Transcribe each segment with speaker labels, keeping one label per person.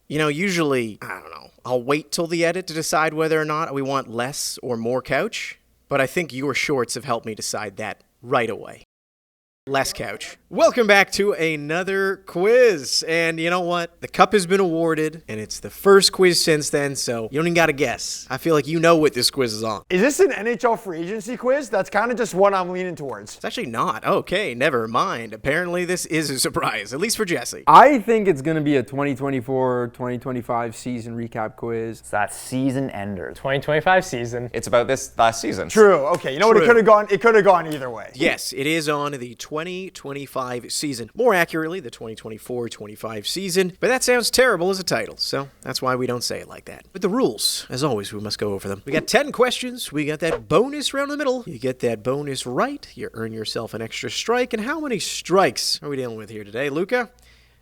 Speaker 1: Usually, I don't know, I'll wait till the edit to decide whether or not we want less or more couch, but I think your shorts have helped me decide that right away. Less couch. Welcome back to another quiz. And you know what? The cup has been awarded, and it's the first quiz since then, so you don't even got to guess. I feel like you know what this quiz is on.
Speaker 2: Is this an NHL free agency quiz? That's kind of just what I'm leaning towards.
Speaker 1: It's actually not. Okay, never mind. Apparently this is a surprise, at least for Jesse.
Speaker 3: I think it's going to be a 2024-2025 season recap quiz.
Speaker 4: It's that season ender.
Speaker 5: 2025 season.
Speaker 6: It's about this last season.
Speaker 2: True. Okay, you know what? It could have gone either way.
Speaker 1: Yes, it is on the 2025 season. More accurately, the 2024-25 season. But that sounds terrible as a title, so that's why we don't say it like that. But the rules, as always, we must go over them. We got 10 questions. We got that bonus round in the middle. You get that bonus right, you earn yourself an extra strike. And how many strikes are we dealing with here today, Luca?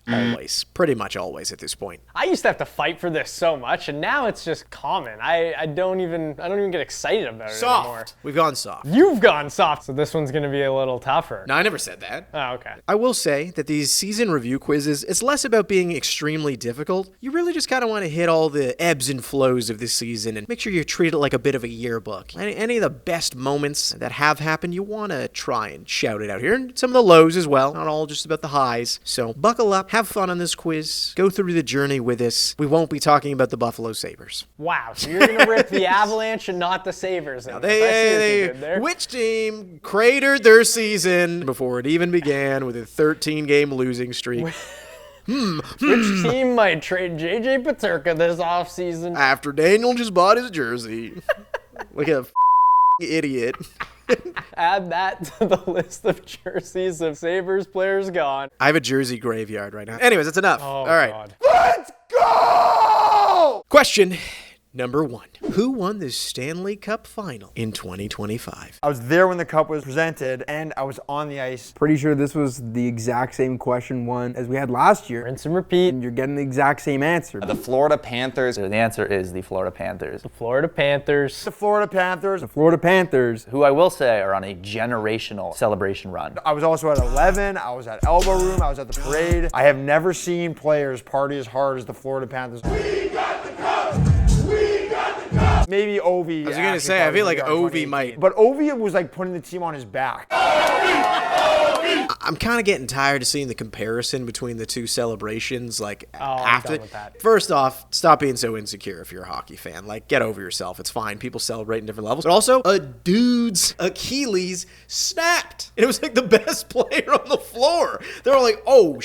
Speaker 1: Always. Pretty much always at this point.
Speaker 5: I used to have to fight for this so much, and now it's just common. I don't even get excited about it anymore.
Speaker 1: We've gone soft.
Speaker 5: You've gone soft, so this one's going to be a little tougher.
Speaker 1: No, I never said that.
Speaker 5: Oh, okay.
Speaker 1: I will say that these season review quizzes, it's less about being extremely difficult. You really just kind of want to hit all the ebbs and flows of this season and make sure you treat it like a bit of a yearbook. Any of the best moments that have happened, you want to try and shout it out here. And some of the lows as well, not all just about the highs. So buckle up. Have fun on this quiz. Go through the journey with us. We won't be talking about the Buffalo Sabres.
Speaker 5: Wow, so you're going to rip the Avalanche and not the Sabres.
Speaker 1: Now which team cratered their season before it even began with a 13-game losing streak?
Speaker 5: Which team might trade J.J. Peterka this offseason?
Speaker 1: After Daniel just bought his jersey. Like a idiot.
Speaker 5: Add that to the list of jerseys of Sabres players gone.
Speaker 1: I have a jersey graveyard right now. Anyways, that's enough.
Speaker 5: Oh,
Speaker 1: all right.
Speaker 5: God.
Speaker 2: Let's go!
Speaker 1: Question number 1. Who won the Stanley Cup final in 2025?
Speaker 2: I was there when the cup was presented, and I was on the ice.
Speaker 3: Pretty sure this was the exact same question one as we had last year.
Speaker 5: Rinse and repeat.
Speaker 3: And you're getting the exact same answer.
Speaker 6: The Florida Panthers.
Speaker 4: The answer is the Florida Panthers.
Speaker 5: The Florida Panthers.
Speaker 2: The Florida Panthers.
Speaker 3: The Florida Panthers.
Speaker 4: Who I will say are on a generational celebration run.
Speaker 2: I was also at 11. I was at Elbow Room. I was at the parade. I have never seen players party as hard as the Florida Panthers. We got the cup! We got the cup! Maybe Ovi.
Speaker 1: I was going to say, I feel like Ovi might.
Speaker 2: But Ovi was like putting the team on his back.
Speaker 1: I'm kind of getting tired of seeing the comparison between the two celebrations. Like,
Speaker 5: I'm done with that.
Speaker 1: First off, stop being so insecure if you're a hockey fan. Like, get over yourself. It's fine. People celebrate in different levels. But also, a dude's Achilles snapped. It was like the best player on the floor. They were like, oh,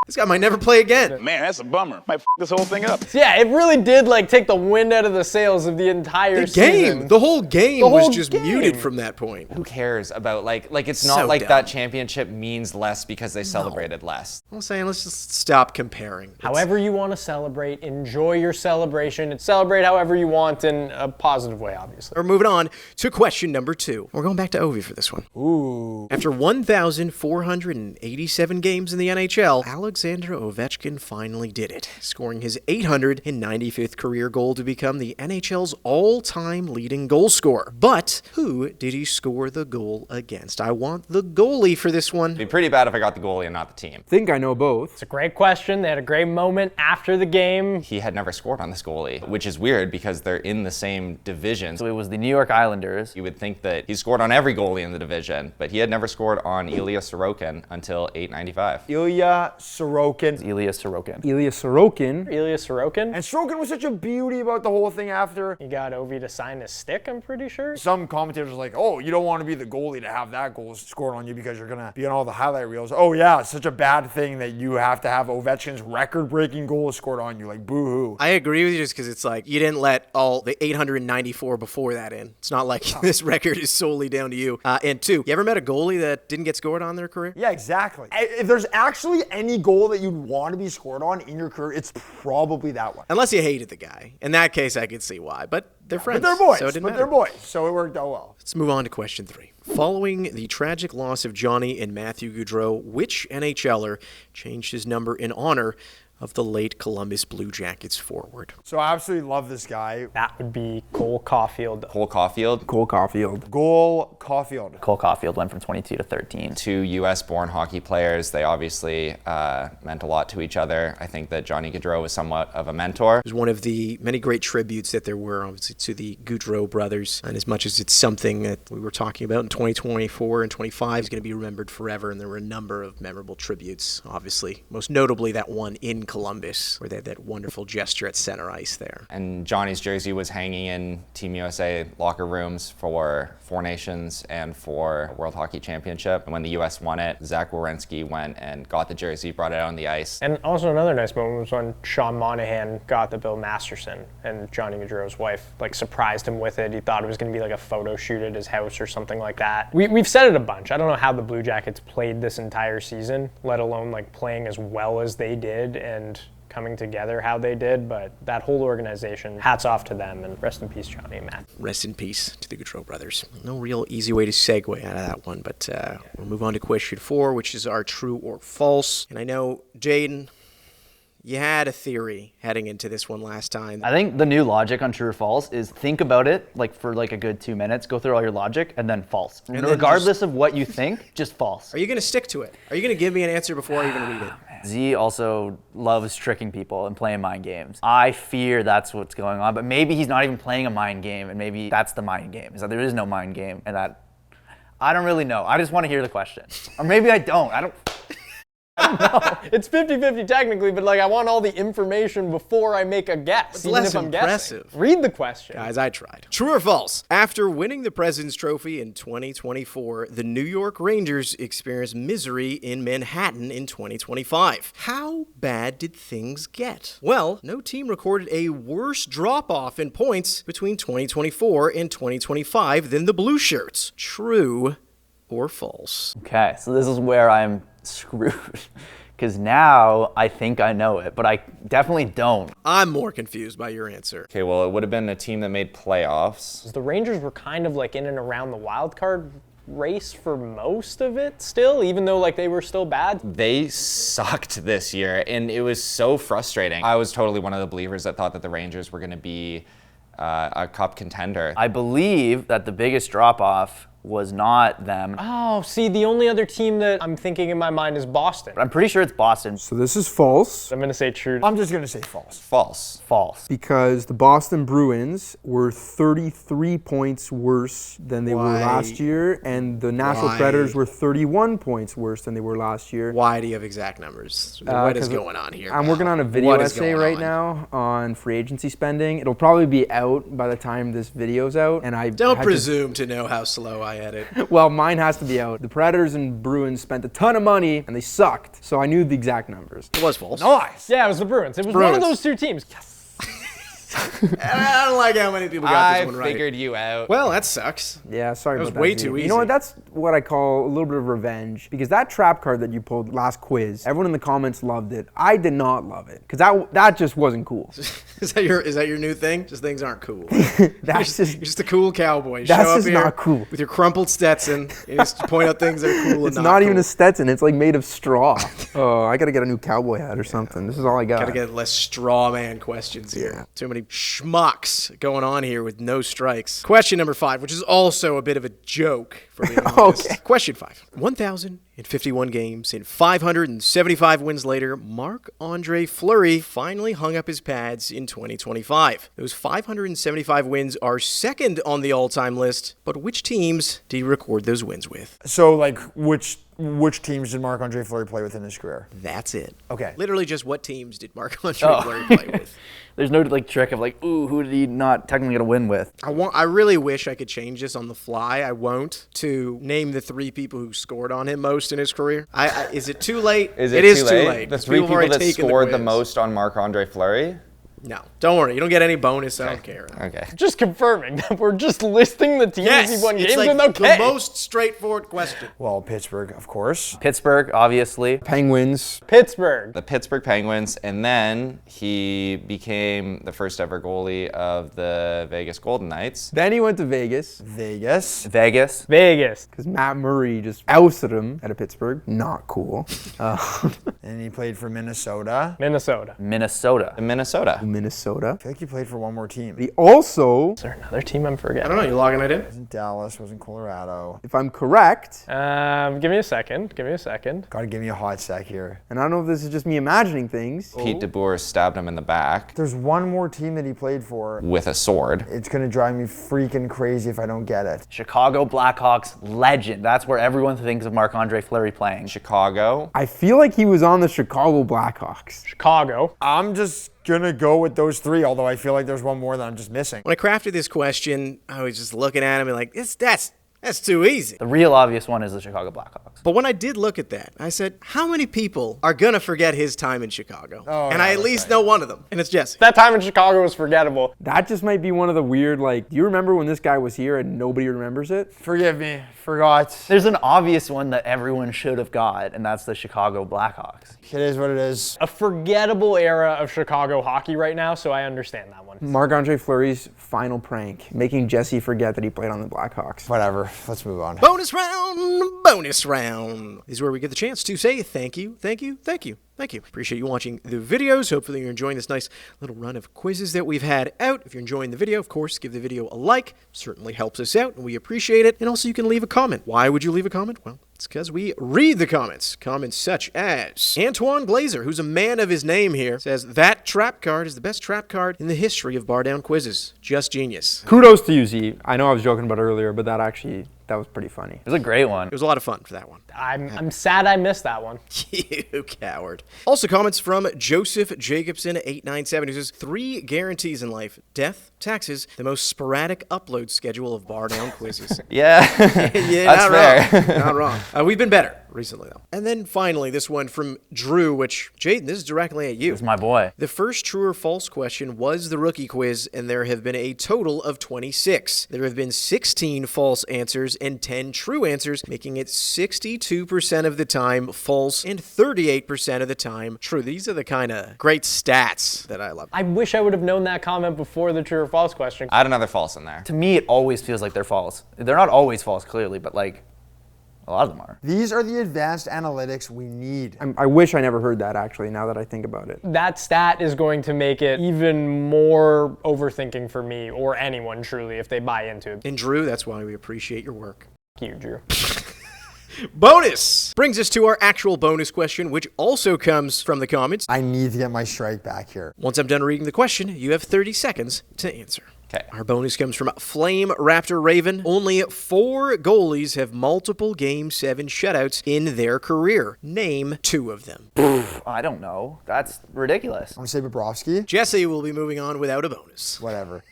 Speaker 1: this guy might never play again.
Speaker 7: Man, that's a bummer. Might f this whole thing up.
Speaker 5: Yeah, it really did take the wind out of the sails of the entire season.
Speaker 1: The whole game was just muted from that point.
Speaker 6: Who cares about like it's not
Speaker 1: So
Speaker 6: like
Speaker 1: dumb.
Speaker 6: that championship means less because they celebrated less.
Speaker 1: I'm saying let's just stop comparing.
Speaker 5: However you want to celebrate, enjoy your celebration, and celebrate however you want in a positive way, obviously.
Speaker 1: We're moving on to question number 2. We're going back to Ovi for this one.
Speaker 2: Ooh.
Speaker 1: After 1,487 games in the NHL, Alexander Ovechkin finally did it, scoring his 895th career goal to become the NHL's all-time leading goal scorer. But who did he score the goal against? I want the goalie for this one.
Speaker 6: It'd be pretty bad if I got the goalie and not the team.
Speaker 3: I think I know both.
Speaker 5: It's a great question. They had a great moment after the game.
Speaker 6: He had never scored on this goalie, which is weird because they're in the same division.
Speaker 4: So it was the New York Islanders.
Speaker 6: You would think that he scored on every goalie in the division, but he had never scored on Ilya Sorokin until 895.
Speaker 2: Ilya Sorokin.
Speaker 4: Ilya Sorokin.
Speaker 3: Ilya Sorokin.
Speaker 5: Ilya Sorokin.
Speaker 2: And Sorokin was such a beauty about the whole thing after.
Speaker 5: He got Ovi to sign his stick, I'm pretty sure.
Speaker 2: Some commentators were like, oh, you don't want to be the goalie to have that goal scored on you because you're going to be on all the highlight reels. Oh, yeah, it's such a bad thing that you have to have Ovechkin's record-breaking goal scored on you. Like, boo-hoo.
Speaker 1: I agree with you just because it's like you didn't let all the 894 before that in. It's not like this record is solely down to you. And 2, you ever met a goalie that didn't get scored on their career?
Speaker 2: Yeah, exactly. If there's actually any goal that you'd want to be scored on in your career, it's probably that one.
Speaker 1: Unless you hated the guy. In that case, I could see why. But they're friends.
Speaker 2: But they're boys.
Speaker 1: So it didn't
Speaker 2: But
Speaker 1: matter.
Speaker 2: they're boys. So it worked out well.
Speaker 1: Let's move on to question 3. Following the tragic loss of Johnny and Matthew Gaudreau, which NHLer changed his number in honor of the late Columbus Blue Jackets forward?
Speaker 2: So I absolutely love this guy.
Speaker 5: That would be Cole Caulfield.
Speaker 6: Cole Caulfield.
Speaker 3: Cole Caulfield.
Speaker 2: Cole Caulfield.
Speaker 4: Cole Caulfield went from 22 to 13.
Speaker 6: Two US-born hockey players. They obviously meant a lot to each other. I think that Johnny Gaudreau was somewhat of a mentor.
Speaker 1: It was one of the many great tributes that there were, obviously, to the Gaudreau brothers. And as much as it's something that we were talking about in 2024 and 25 is going to be remembered forever, and there were a number of memorable tributes, obviously. Most notably that one in Columbus, where they had that wonderful gesture at center ice there.
Speaker 6: And Johnny's jersey was hanging in Team USA locker rooms for Four Nations and for World Hockey Championship. And when the US won it, Zach Werenski went and got the jersey, brought it out on the ice.
Speaker 5: And also another nice moment was when Sean Monahan got the Bill Masterson, and Johnny Gaudreau's wife surprised him with it. He thought it was going to be a photo shoot at his house or something like that. We've said it a bunch. I don't know how the Blue Jackets played this entire season, let alone playing as well as they did and coming together how they did, but that whole organization, hats off to them, and rest in peace, Johnny and Matt.
Speaker 1: Rest in peace to the Gaudreau brothers. No real easy way to segue out of that one, but we'll move on to question 4, which is our true or false. And I know, Jadon, you had a theory heading into this one last time.
Speaker 4: I think the new logic on true or false is think about it for a good 2 minutes, go through all your logic, and then false.
Speaker 1: And then
Speaker 4: regardless of what you think, just false.
Speaker 1: Are you going to stick to it? Are you going to give me an answer before I even read it?
Speaker 4: Z also loves tricking people and playing mind games. I fear that's what's going on, but maybe he's not even playing a mind game, and maybe that's the mind game, is that there is no mind game, and that I don't really know. I just want to hear the question. Or maybe I don't. I don't know.
Speaker 5: It's 50-50 technically, but I want all the information before I make a guess,
Speaker 1: It's
Speaker 5: even
Speaker 1: less
Speaker 5: if I'm
Speaker 1: impressive.
Speaker 5: guessing. Read the question.
Speaker 1: Guys, I tried. True or false? After winning the President's Trophy in 2024, the New York Rangers experienced misery in Manhattan in 2025. How bad did things get? Well, no team recorded a worse drop-off in points between 2024 and 2025 than the Blue Shirts. True or false?
Speaker 4: Okay, so this is where I'm screwed. Because now I think I know it, but I definitely don't.
Speaker 1: I'm more confused by your answer.
Speaker 6: Okay, well, it would have been a team that made playoffs.
Speaker 5: The Rangers were kind of in and around the wild card race for most of it still, even though they were still bad.
Speaker 6: They sucked this year, and it was so frustrating. I was totally one of the believers that thought that the Rangers were going to be a cup contender.
Speaker 4: I believe that the biggest drop-off was not them.
Speaker 5: Oh, see, the only other team that I'm thinking in my mind is Boston.
Speaker 4: I'm pretty sure it's Boston.
Speaker 3: So this is false
Speaker 5: I'm going to say true.
Speaker 2: I'm just going to say false.
Speaker 6: False.
Speaker 4: False.
Speaker 3: because the Boston Bruins were 33 points worse than they were
Speaker 1: Why?
Speaker 3: last year, and the Nashville
Speaker 1: Why?
Speaker 3: Predators were 31 points worse than they were last year.
Speaker 1: Why do you have exact numbers? What is
Speaker 3: 'cause
Speaker 1: going on here?
Speaker 3: I'm working on a video
Speaker 1: What is
Speaker 3: essay
Speaker 1: going
Speaker 3: right
Speaker 1: on?
Speaker 3: now on free agency spending. It'll probably be out by the time this video's out, and I
Speaker 1: Don't
Speaker 3: had to-
Speaker 1: presume to know how slow I edit.
Speaker 3: Well, mine has to be out. The Predators and Bruins spent a ton of money, and they sucked. So I knew the exact numbers.
Speaker 1: It was false.
Speaker 2: Nice.
Speaker 5: Yeah, it was the Bruins. It was one of
Speaker 1: Bruins.
Speaker 5: those two teams. Yes.
Speaker 1: And I don't like how many people got this
Speaker 6: I
Speaker 1: one right.
Speaker 6: figured you out.
Speaker 1: Well, that sucks.
Speaker 3: Yeah, sorry
Speaker 1: That was
Speaker 3: about that.
Speaker 1: way
Speaker 3: Z.
Speaker 1: too
Speaker 3: You know what?
Speaker 1: easy.
Speaker 3: That's what I call a little bit of revenge, because that trap card that you pulled last quiz, everyone in the comments loved it. I did not love it, because that just wasn't cool.
Speaker 1: Is that your new thing? Just things aren't cool.
Speaker 3: That's
Speaker 1: You're
Speaker 3: just
Speaker 1: just a cool cowboy.
Speaker 3: That's
Speaker 1: Show up
Speaker 3: just
Speaker 1: here
Speaker 3: not cool.
Speaker 1: with your crumpled Stetson and just point out things that are cool
Speaker 3: it's
Speaker 1: and
Speaker 3: not even
Speaker 1: cool.
Speaker 3: a Stetson. It's made of straw. Oh, I gotta get a new cowboy hat or something. This is all I got.
Speaker 1: Gotta get less straw man questions here.
Speaker 3: Yeah.
Speaker 1: Too many schmucks going on here with no strikes. Question number 5, which is also a bit of a joke for being honest.
Speaker 3: Okay.
Speaker 1: Question 5. 1,051 games and 575 wins later, Marc-Andre Fleury finally hung up his pads in 2025. Those 575 wins are second on the all-time list, but which teams did he record those wins with?
Speaker 2: So, which teams did Marc-Andre Fleury play with in his career?
Speaker 1: That's it.
Speaker 2: Okay.
Speaker 1: Literally just what teams did Marc-Andre Fleury play with?
Speaker 4: There's no trick of ooh, who did he not technically get a win with?
Speaker 1: I really wish I could change this on the fly. I won't. To name the 3 people who scored on him most in his career. Is it too late?
Speaker 6: Is it
Speaker 1: is
Speaker 6: too late? The 3
Speaker 1: have
Speaker 6: people
Speaker 1: already
Speaker 6: that
Speaker 1: taken
Speaker 6: scored the
Speaker 1: quiz.
Speaker 6: most on Marc-Andre Fleury?
Speaker 1: No, don't worry. You don't get any bonus. I don't care.
Speaker 6: Okay.
Speaker 5: Just confirming that we're just listing the teams
Speaker 1: Yes,
Speaker 5: he won
Speaker 1: it's
Speaker 5: games
Speaker 1: like
Speaker 5: with. Okay.
Speaker 1: the most straightforward question.
Speaker 2: Well, Pittsburgh, of course.
Speaker 4: Pittsburgh, obviously.
Speaker 3: Penguins.
Speaker 5: Pittsburgh.
Speaker 6: The Pittsburgh Penguins, and then he became the first ever goalie of the Vegas Golden Knights.
Speaker 3: Then he went to Vegas,
Speaker 2: Vegas.
Speaker 4: Vegas.
Speaker 5: Vegas.
Speaker 3: because Matt Murray just ousted him out of Pittsburgh. Not cool.
Speaker 2: And he played for Minnesota.
Speaker 5: Minnesota.
Speaker 4: Minnesota.
Speaker 6: Minnesota.
Speaker 3: Minnesota.
Speaker 2: I feel like he played for one more team.
Speaker 3: He also,
Speaker 5: Is there another team I'm
Speaker 1: I
Speaker 5: forgetting?
Speaker 1: don't know. You logging it in?
Speaker 2: Wasn't Dallas, wasn't Colorado.
Speaker 3: if I'm correct,
Speaker 5: Give me a second. Give me a second.
Speaker 2: Gotta give me a hot sec here.
Speaker 3: and I don't know if this is just me imagining things.
Speaker 6: Pete DeBoer stabbed him in the back
Speaker 2: There's one more team that he played for.
Speaker 6: with a sword.
Speaker 2: It's gonna drive me freaking crazy if I don't get it.
Speaker 4: Chicago Blackhawks legend. That's where everyone thinks of Marc-Andre Fleury playing.
Speaker 6: Chicago.
Speaker 3: I feel like he was on the Chicago Blackhawks.
Speaker 5: Chicago.
Speaker 2: I'm just gonna go with those three, although I feel like there's one more that I'm just missing.
Speaker 1: When I crafted this question, I was just looking at him and like, that's too easy.
Speaker 4: The real obvious one is the Chicago Blackhawks.
Speaker 1: But when I did look at that, I said, how many people are going to forget his time in Chicago? And I at least know one of them, and it's Jesse.
Speaker 5: That time in Chicago was forgettable.
Speaker 3: That just might be one of the weird, like, do you remember when this guy was here and nobody remembers it?
Speaker 2: Forgive me, forgot.
Speaker 4: There's an obvious one that everyone should have got, and that's the Chicago Blackhawks.
Speaker 2: It is what it is.
Speaker 5: A forgettable era of Chicago hockey right now, so I understand that one.
Speaker 3: Marc-Andre Fleury's final prank, making Jesse forget that he played on the Blackhawks.
Speaker 2: Whatever, let's move on.
Speaker 1: Bonus round, bonus round. This is where we get the chance to say thank you, thank you, thank you. Thank you. Appreciate you watching the videos. Hopefully you're enjoying this nice little run of quizzes that we've had out. If you're enjoying the video, of course, give the video a like. Certainly helps us out, and we appreciate it. And also you can leave a comment. Why would you leave a comment? Well, it's because we read the comments. Comments such as Antoine Glazer, who's a man of his name here, says, that trap card is the best trap card in the history of BarDown quizzes. Just genius.
Speaker 3: Kudos to you, Z. I know I was joking about it earlier, but that was pretty funny.
Speaker 4: It was a great one.
Speaker 1: It was a lot of fun for that one.
Speaker 5: I'm sad I missed that one.
Speaker 1: You coward. Also comments from Joseph Jacobson 897, who says 3 guarantees in life: death, taxes, the most sporadic upload schedule of BarDown quizzes.
Speaker 6: Yeah.
Speaker 1: Yeah,
Speaker 6: That's
Speaker 1: not
Speaker 6: fair.
Speaker 1: wrong. Not wrong. We've been better recently, though. And then finally, this one from Drew, which, Jaden, this is directly at you.
Speaker 4: It's my boy.
Speaker 1: The first true or false question was the rookie quiz, and there have been a total of 26. There have been 16 false answers and 10 true answers, making it 62% of the time false and 38% of the time true. These are the kind of great stats that I love.
Speaker 5: I wish I would have known that comment before the true or false question.
Speaker 6: Add another false in there.
Speaker 4: To me, it always feels like they're false. They're not always false, clearly, but like, a lot of them are.
Speaker 2: These are the advanced analytics we need.
Speaker 3: I wish I never heard that, actually, now that I think about it.
Speaker 5: That stat is going to make it even more overthinking for me or anyone truly if they buy into it.
Speaker 1: And Drew, that's why we appreciate your work.
Speaker 5: Thank you, Drew.
Speaker 1: Bonus! Brings us to our actual bonus question, which also comes from the comments.
Speaker 2: I need to get my strike back here.
Speaker 1: Once I'm done reading the question, you have 30 seconds to answer.
Speaker 6: Okay.
Speaker 1: Our bonus comes from Flame Raptor Raven. Only 4 goalies have multiple Game 7 shutouts in their career. Name 2 of them.
Speaker 4: I don't know. That's ridiculous.
Speaker 2: I'm gonna say Bobrovsky.
Speaker 1: Jesse will be moving on without a bonus.
Speaker 2: Whatever.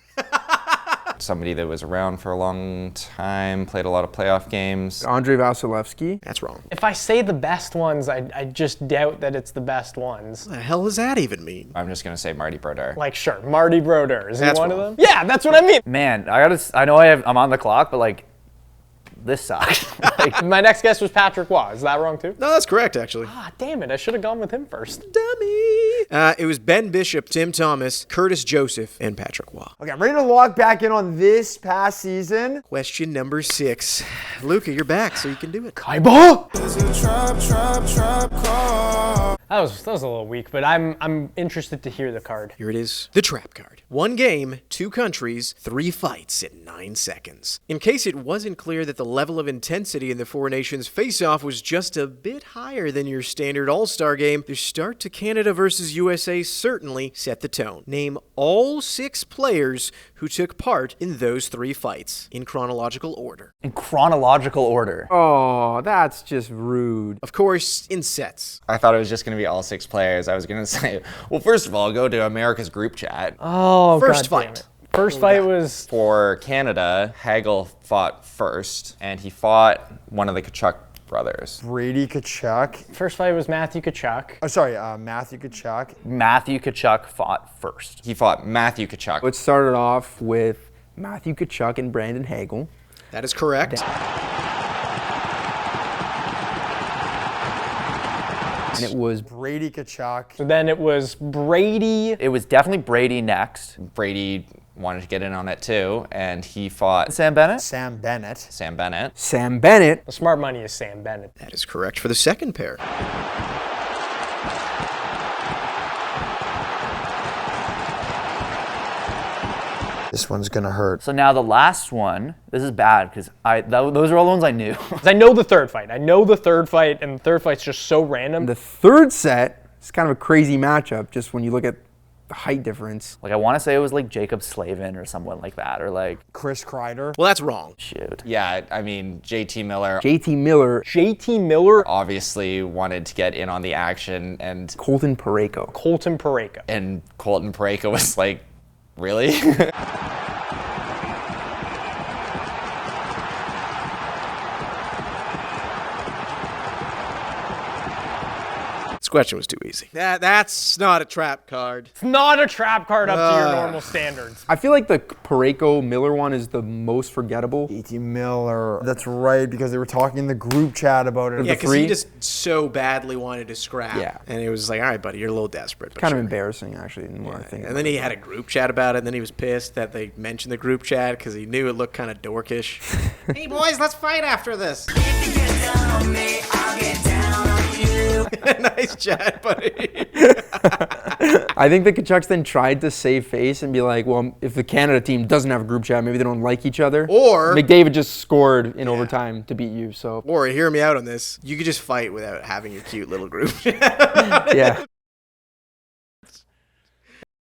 Speaker 6: Somebody that was around for a long time, played a lot of playoff games.
Speaker 3: Andrei Vasilevsky.
Speaker 1: That's wrong.
Speaker 5: If I say the best ones, I just doubt that it's the best ones.
Speaker 1: What the hell does that even mean?
Speaker 6: I'm just going to say Marty Brodeur.
Speaker 5: Like, sure, Marty Brodeur. Is he
Speaker 1: That's
Speaker 5: one
Speaker 1: wrong.
Speaker 5: of them? Yeah, that's what I mean.
Speaker 4: Man, I know I'm on the clock, but like, this sucks. Like,
Speaker 5: My next guess was Patrick Waugh. Is that wrong too?
Speaker 1: No, that's correct, actually.
Speaker 5: Ah, damn it. I should have gone with him first.
Speaker 1: Dummy! It was Ben Bishop, Tim Thomas, Curtis Joseph, and Patrick Waugh.
Speaker 2: Okay, I'm ready to lock back in on this past season.
Speaker 1: Question number 6. Luca, you're back, so you can do it.
Speaker 5: Kaiba! That was a little weak, but I'm interested to hear the card.
Speaker 1: Here it is. The trap card. 1 game, 2 countries, 3 fights in 9 seconds. In case it wasn't clear that the level of intensity in the 4 nations face-off was just a bit higher than your standard all-star game, the start to Canada versus USA certainly set the tone. Name all 6 players who took part in those 3 fights, in chronological order.
Speaker 4: in chronological order.
Speaker 3: Oh, that's just rude.
Speaker 1: Of course, in sets.
Speaker 6: I thought it was just going to be all 6 players. I was going to say, well, first of all, go to America's group chat.
Speaker 5: Oh,
Speaker 1: First
Speaker 5: God damn
Speaker 1: fight.
Speaker 5: it. First fight was
Speaker 6: For Canada, Hagel fought first, and he fought one of the Kachuk brothers.
Speaker 2: Brady Kachuk.
Speaker 5: Matthew Tkachuk.
Speaker 2: Oh, sorry, Matthew Kachuk.
Speaker 4: Matthew Tkachuk fought first.
Speaker 6: He fought Matthew Kachuk.
Speaker 3: It started off with Matthew Tkachuk and Brandon Hagel.
Speaker 1: That is correct.
Speaker 3: And it was
Speaker 2: Brady Kachuk.
Speaker 5: So then it was Brady.
Speaker 4: It was definitely Brady next.
Speaker 6: Brady wanted to get in on it too, and he fought
Speaker 4: Sam Bennett?
Speaker 2: Sam Bennett.
Speaker 6: Sam Bennett.
Speaker 3: Sam Bennett.
Speaker 5: The smart money is Sam Bennett.
Speaker 1: That is correct for the second pair.
Speaker 2: This one's gonna hurt.
Speaker 4: So now the last one, this is bad because those are all the ones I knew.
Speaker 5: 'Cause I know the third fight. And the third fight's just so random.
Speaker 3: The third set is kind of a crazy matchup, just when you look at the height difference.
Speaker 4: Like I want to say it was like Jacob Slavin or someone like that, or like
Speaker 2: Chris Kreider.
Speaker 1: Well, that's wrong.
Speaker 4: shoot.
Speaker 6: Yeah, I mean, JT Miller
Speaker 3: JT Miller,
Speaker 5: JT Miller,
Speaker 6: obviously wanted to get in on the action, and
Speaker 3: Colton Parayko.
Speaker 5: Colton Parayko.
Speaker 6: Colton Parayko was like, really?
Speaker 1: This question was too easy. That's not a trap card.
Speaker 5: It's not a trap card up to your normal standards.
Speaker 3: I feel like the Parayko Miller one is the most forgettable.
Speaker 2: JT Miller. That's right, because they were talking in the group chat about it.
Speaker 1: Yeah, because he just so badly wanted to scrap.
Speaker 3: Yeah.
Speaker 1: And it was like, all right, buddy, you're a little desperate. But
Speaker 3: Kind of
Speaker 1: sure.
Speaker 3: embarrassing, actually, the more I think.
Speaker 1: And then he had a group chat about it, and then he was pissed that they mentioned the group chat because he knew it looked kind of dorkish. Hey, boys, let's fight after this.
Speaker 8: If you get down on me, I'll get down on you.
Speaker 1: Nice chat, buddy.
Speaker 3: I think the Canucks then tried to save face and be like, well, if the Canada team doesn't have a group chat, maybe they don't like each other.
Speaker 1: Or
Speaker 3: McDavid just scored in overtime to beat you, so.
Speaker 1: Or hear me out on this. You could just fight without having your cute little group.
Speaker 3: Yeah.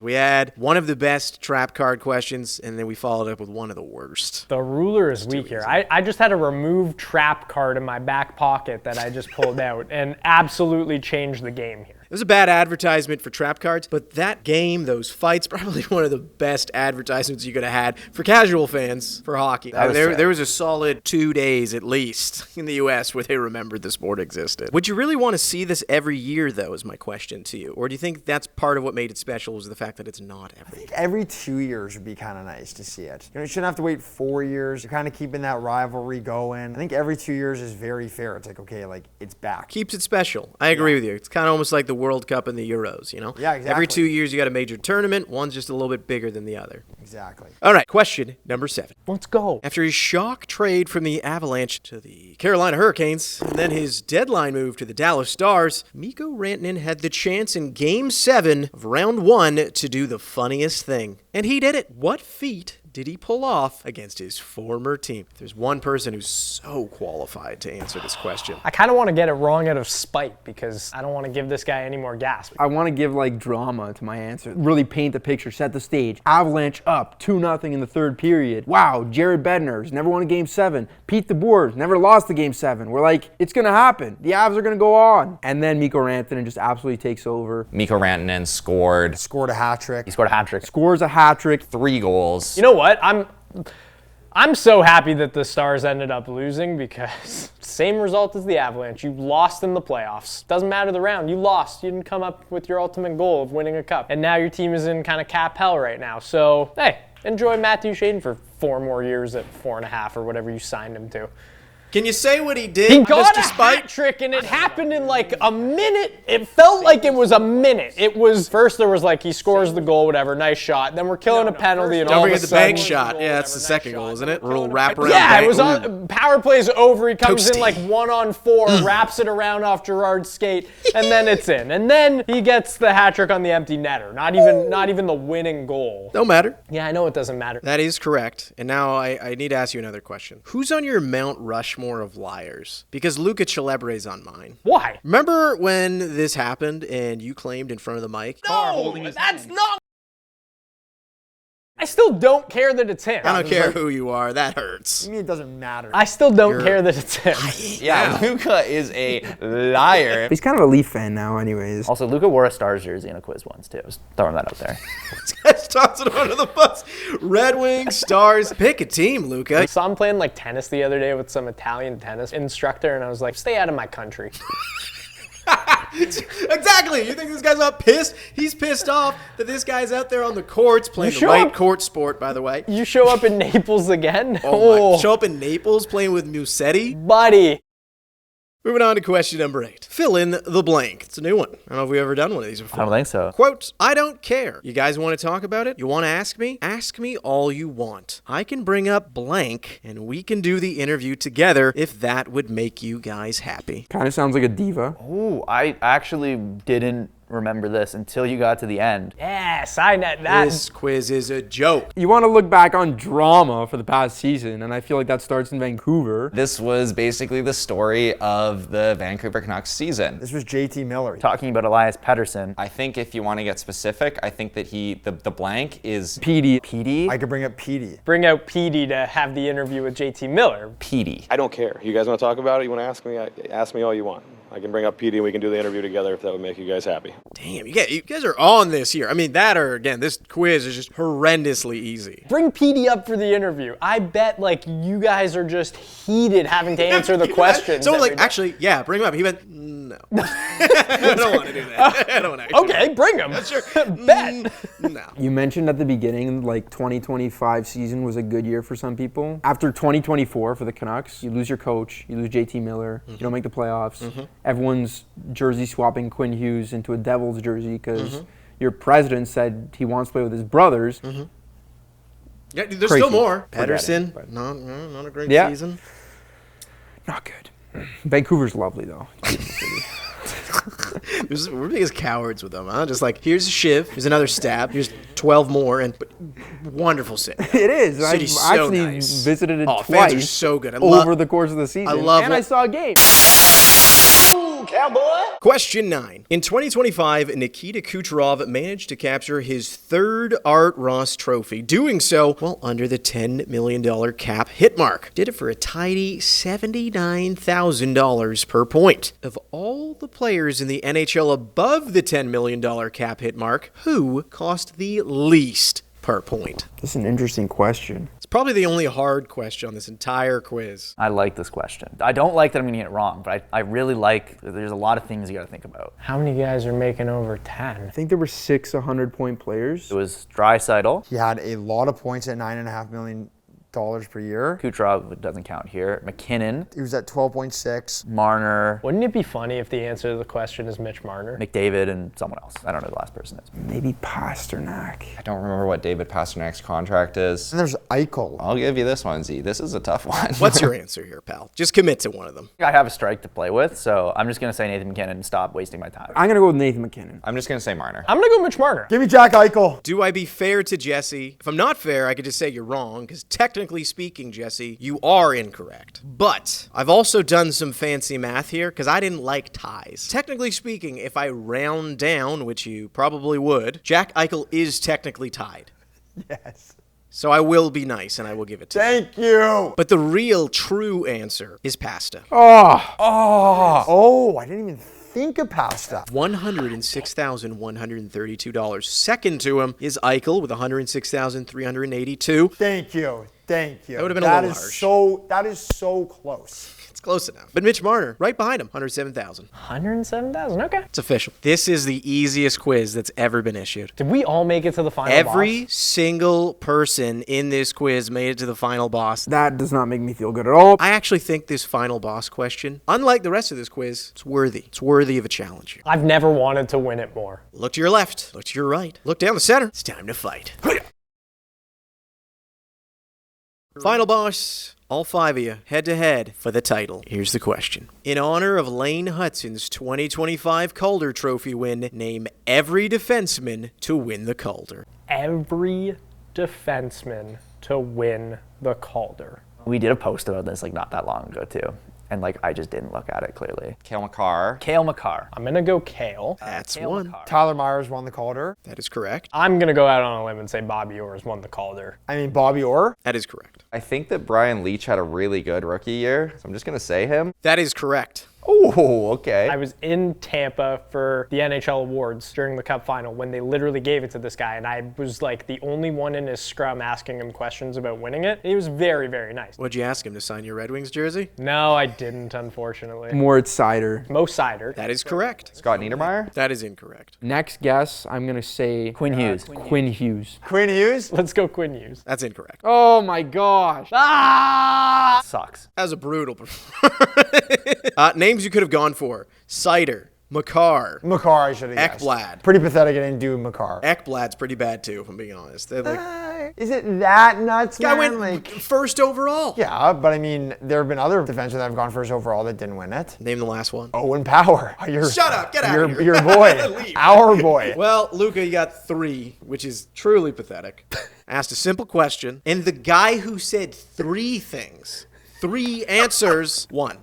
Speaker 1: We had one of the best trap card questions, and then we followed up with one of the worst.
Speaker 5: The ruler is weak here. I just had a remove trap card in my back pocket that I just pulled out and absolutely changed the game here.
Speaker 1: It was a bad advertisement for trap cards, but that game, those fights, probably one of the best advertisements you could have had for casual fans for hockey. There was a solid 2 days at least in the U.S. where they remembered the sport existed. Would you really want to see this every year, though, is my question to you? Or do you think that's part of what made it special was the fact that it's not every year?
Speaker 2: Every 2 years would be kind of nice to see it. You shouldn't have to wait 4 years. You're kind of keeping that rivalry going. I think every 2 years is very fair. It's like, okay, like, it's back.
Speaker 1: Keeps it special. I agree with you. It's kind of almost like the World Cup and the Euros, you know?
Speaker 2: Yeah, exactly.
Speaker 1: Every 2 years you got a major tournament. One's just a little bit bigger than the other.
Speaker 2: Exactly.
Speaker 1: All right, question number 7.
Speaker 5: Let's go.
Speaker 1: After his shock trade from the Avalanche to the Carolina Hurricanes, and then his deadline move to the Dallas Stars, Mikko Rantanen had the chance in Game 7 of Round 1 to do the funniest thing. And he did it. What feat did he pull off against his former team? There's one person who's so qualified to answer this question.
Speaker 5: I kind of want to get it wrong out of spite because I don't want to give this guy any more gas.
Speaker 3: I want to give like drama to my answer. Really paint the picture, set the stage. Avalanche up 2-0 in the third period. Wow, Jared Bednar's never won a Game 7. Pete DeBoer's never lost a Game 7. We're like, it's going to happen. The Avs are going to go on. And then Mikko Rantanen just absolutely takes over.
Speaker 6: Mikko Rantanen scored
Speaker 2: Scored a hat trick.
Speaker 4: He scored a hat trick.
Speaker 3: Scores a hat trick.
Speaker 6: 3 goals.
Speaker 5: You know what? I'm so happy that the Stars ended up losing because same result as the Avalanche. You lost in the playoffs. Doesn't matter the round. You lost. You didn't come up with your ultimate goal of winning a cup. And now your team is in kind of cap hell right now. So, hey, enjoy Matthew Jadon for 4 more years at 4.5 or whatever you signed him to.
Speaker 1: Can you say what he did,
Speaker 5: He got
Speaker 1: Mr.
Speaker 5: a
Speaker 1: Spite?
Speaker 5: hat trick, and it happened in like a minute. It felt like it was a minute. It was, first there was like, he scores the goal, whatever, nice shot. Then we're killing a penalty, and
Speaker 1: Don't
Speaker 5: all of a
Speaker 1: forget the
Speaker 5: sudden...
Speaker 1: bank shot. Yeah, that's the second goal, isn't it? A little wraparound
Speaker 5: Yeah,
Speaker 1: bank.
Speaker 5: it was on, power play's over. He comes in
Speaker 1: Toasty.
Speaker 5: like 1-on-4, wraps it around off Gerard's skate, and then it's in. And then he gets the hat trick on the empty netter. Not even the winning goal.
Speaker 1: Don't matter.
Speaker 5: Yeah, I know it doesn't matter.
Speaker 1: That is correct. And now I need to ask you another question. Who's on your Mount Rushmore of liars? Because Luca Celebre's on mine.
Speaker 5: Why?
Speaker 1: Remember when this happened and you claimed in front of the mic?
Speaker 5: No, that's not. I still don't care that it's him.
Speaker 1: I don't care who you are. That hurts.
Speaker 2: To me, it doesn't matter.
Speaker 5: I still don't care that it's him.
Speaker 6: Yeah, Luca is a liar.
Speaker 3: He's kind of a Leaf fan now anyways.
Speaker 4: Also, Luca wore a Stars jersey in a quiz once, too. Just throwing that out there.
Speaker 1: This guy's tossing it under the bus. Red Wings, Stars. Pick a team, Luca.
Speaker 5: I saw him playing like tennis the other day with some Italian tennis instructor, and I was like, stay out of my country.
Speaker 1: Exactly. You think this guy's not pissed? He's pissed off that this guy's out there on the courts playing the
Speaker 5: show
Speaker 1: right
Speaker 5: up-
Speaker 1: court sport, by the way.
Speaker 5: You show up in Naples again?
Speaker 1: Oh my. Show up in Naples playing with Musetti.
Speaker 5: Buddy.
Speaker 1: Moving on to question number 8. Fill in the blank. It's a new one. I don't know if we've ever done one of these before.
Speaker 4: I don't think so.
Speaker 1: Quote, I don't care. You guys want to talk about it? You want to ask me? Ask me all you want. I can bring up blank and we can do the interview together if that would make you guys happy.
Speaker 3: Kind of sounds like a diva.
Speaker 4: Ooh, I actually didn't remember this until you got to the end.
Speaker 5: Yes, I know that.
Speaker 1: This quiz is a joke.
Speaker 3: You want to look back on drama for the past season, and I feel like that starts in Vancouver.
Speaker 6: This was basically the story of the Vancouver Canucks season.
Speaker 2: This was JT Miller.
Speaker 4: Talking about Elias Pettersson.
Speaker 6: I think if you want to get specific, I think that the blank is
Speaker 3: PD.
Speaker 4: PD?
Speaker 2: I could bring up Petey.
Speaker 5: Bring out Petey to have the interview with JT Miller.
Speaker 6: PD.
Speaker 9: I don't care. You guys want to talk about it? You want to ask me all you want. I can bring up PD and we can do the interview together if that would make you guys happy.
Speaker 1: Damn, you guys are on this here. I mean, this quiz is just horrendously easy.
Speaker 5: Bring Petey up for the interview. I bet you guys are just heated having to answer the questions.
Speaker 1: Someone actually, yeah, bring him up. He went, no. I don't want to do that. I don't want to.
Speaker 5: Okay, bring him.
Speaker 1: Sure.
Speaker 5: Bet.
Speaker 1: No.
Speaker 3: You mentioned at the beginning, 2025 season was a good year for some people. After 2024 for the Canucks, you lose your coach, you lose JT Miller, you don't make the playoffs. Everyone's jersey swapping Quinn Hughes into a Devils jersey because your president said he wants to play with his brothers.
Speaker 1: Yeah, there's
Speaker 3: Crazy.
Speaker 1: still more.
Speaker 3: Forget it,
Speaker 1: Pedersen,
Speaker 3: but-
Speaker 1: not a great
Speaker 3: Yeah.
Speaker 1: season.
Speaker 3: Not good. Vancouver's lovely, though.
Speaker 1: We're being as cowards with them, huh? Just here's a shiv, here's another stab, here's 12 more, and wonderful city.
Speaker 3: It is. I
Speaker 1: City's so
Speaker 3: actually
Speaker 1: nice.
Speaker 3: visited it
Speaker 1: Fans
Speaker 3: twice
Speaker 1: are so good.
Speaker 3: over the course of the season.
Speaker 1: I love
Speaker 3: and I saw a game.
Speaker 1: Question 9. In 2025, Nikita Kucherov managed to capture his third Art Ross trophy, doing so while under the $10 million cap hit mark. Did it for a tidy $79,000 per point. Of all the players in the NHL above the $10 million cap hit mark, who cost the least per point?
Speaker 3: This is an interesting question.
Speaker 1: It's probably the only hard question on this entire quiz.
Speaker 4: I like this question. I don't like that I'm going to get it wrong, but I really like that there's a lot of things you got to think about.
Speaker 5: How many guys are making over 10?
Speaker 3: I think there were 6 100-point players.
Speaker 4: It was Draisaitl.
Speaker 2: He had a lot of points at $9.5 million per year.
Speaker 4: Kucherov doesn't count here. McKinnon.
Speaker 2: He was at 12.6.
Speaker 4: Marner.
Speaker 5: Wouldn't it be funny if the answer to the question is Mitch Marner?
Speaker 4: McDavid and someone else. I don't know who the last person is.
Speaker 3: Maybe Pasternak.
Speaker 6: I don't remember what David Pasternak's contract is.
Speaker 2: And there's Eichel.
Speaker 6: I'll give you this one, Z. This is a tough one.
Speaker 1: What's your answer here, pal? Just commit to one of them.
Speaker 4: I have a strike to play with, so I'm just going to say Nathan McKinnon and stop wasting my time.
Speaker 3: I'm going to go with Nathan McKinnon.
Speaker 6: I'm just going to say Marner.
Speaker 5: I'm going to go Mitch Marner.
Speaker 2: Give me Jack Eichel.
Speaker 1: Do I be fair to Jesse? If I'm not fair, I could just say you're wrong, because technically speaking, Jesse, you are incorrect. But I've also done some fancy math here, because I didn't like ties. Technically speaking, if I round down, which you probably would, Jack Eichel is technically tied.
Speaker 2: Yes.
Speaker 1: So I will be nice, and I will give it to you.
Speaker 2: Thank you.
Speaker 1: But the real, true answer is Pasta.
Speaker 2: Oh, I didn't even think of Pasta.
Speaker 1: $106,132. Second to him is Eichel with $106,382.
Speaker 2: Thank you. Thank you.
Speaker 1: That would have been a little harsh.
Speaker 2: That is so close.
Speaker 1: It's close enough. But Mitch Marner, right behind him, $107,000.
Speaker 5: 107,000. Okay.
Speaker 1: It's official. This is the easiest quiz that's ever been issued.
Speaker 5: Did we all make it to the final
Speaker 1: Every
Speaker 5: boss?
Speaker 1: single person in this quiz made it to the final boss.
Speaker 3: That does not make me feel good at all.
Speaker 1: I actually think this final boss question, unlike the rest of this quiz, it's worthy. It's worthy of a challenge here.
Speaker 5: I've never wanted to win it more.
Speaker 1: Look to your left. Look to your right. Look down the center. It's time to fight. Final boss. All 5 of you, head-to-head for the title. Here's the question. In honor of Lane Hutson's 2025 Calder Trophy win, name every defenseman to win the Calder.
Speaker 5: Every defenseman to win the Calder.
Speaker 4: We did a post about this not that long ago too. And I just didn't look at it clearly.
Speaker 6: Cale Makar.
Speaker 4: Cale Makar.
Speaker 5: I'm going to go Kale.
Speaker 1: That's
Speaker 4: Cale
Speaker 1: one.
Speaker 4: Makar.
Speaker 2: Tyler Myers won the Calder.
Speaker 1: That is correct.
Speaker 5: I'm going to go out on a limb and say Bobby Orr's won the Calder.
Speaker 2: I mean, Bobby Orr.
Speaker 1: That is correct.
Speaker 6: I think that Brian Leach had a really good rookie year, so I'm just going to say him.
Speaker 1: That is correct.
Speaker 6: Oh, okay.
Speaker 5: I was in Tampa for the NHL awards during the Cup final when they literally gave it to this guy, and I was the only one in his scrum asking him questions about winning it. He was very, very nice.
Speaker 1: What'd you ask him, to sign your Red Wings jersey?
Speaker 5: No, I didn't, unfortunately.
Speaker 3: Moritz Seider.
Speaker 5: Mo Seider.
Speaker 1: That is correct.
Speaker 6: Scott Niedermayer.
Speaker 1: That is incorrect.
Speaker 3: Next guess, I'm going to say
Speaker 4: Quinn Hughes.
Speaker 3: Quinn Hughes.
Speaker 2: Quinn Hughes.
Speaker 5: Let's go Quinn Hughes.
Speaker 1: That's incorrect.
Speaker 3: Oh my gosh.
Speaker 4: Sucks.
Speaker 1: That was a brutal performance. Names you could have gone for. Seider, Makar.
Speaker 2: Makar, I should have guessed.
Speaker 1: Ekblad.
Speaker 2: Pretty pathetic I didn't do Makar.
Speaker 1: Ekblad's pretty bad too, if I'm being honest. They're like,
Speaker 2: Is it that nuts,
Speaker 1: guy
Speaker 2: man?
Speaker 1: went first overall.
Speaker 2: Yeah, but I mean, there have been other defensemen that have gone first overall that didn't win it.
Speaker 1: Name the last one.
Speaker 2: Owen Power.
Speaker 1: Shut up. Get out of here.
Speaker 2: Your boy.
Speaker 1: Leave.
Speaker 2: Our boy.
Speaker 1: Well, Luca, you got 3, which is truly pathetic. Asked a simple question, and the guy who said 3 things, 3 answers, won.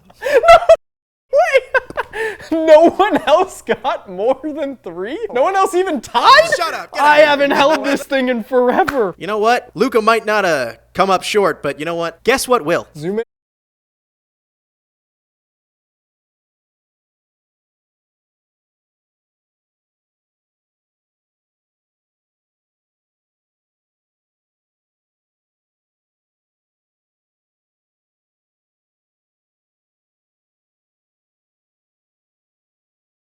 Speaker 5: No one else got more than 3? No one else even tied?
Speaker 1: Shut up.
Speaker 5: I haven't held this thing in forever.
Speaker 1: You know what? Luca might not come up short, but you know what? Guess what will?
Speaker 5: Zoom in.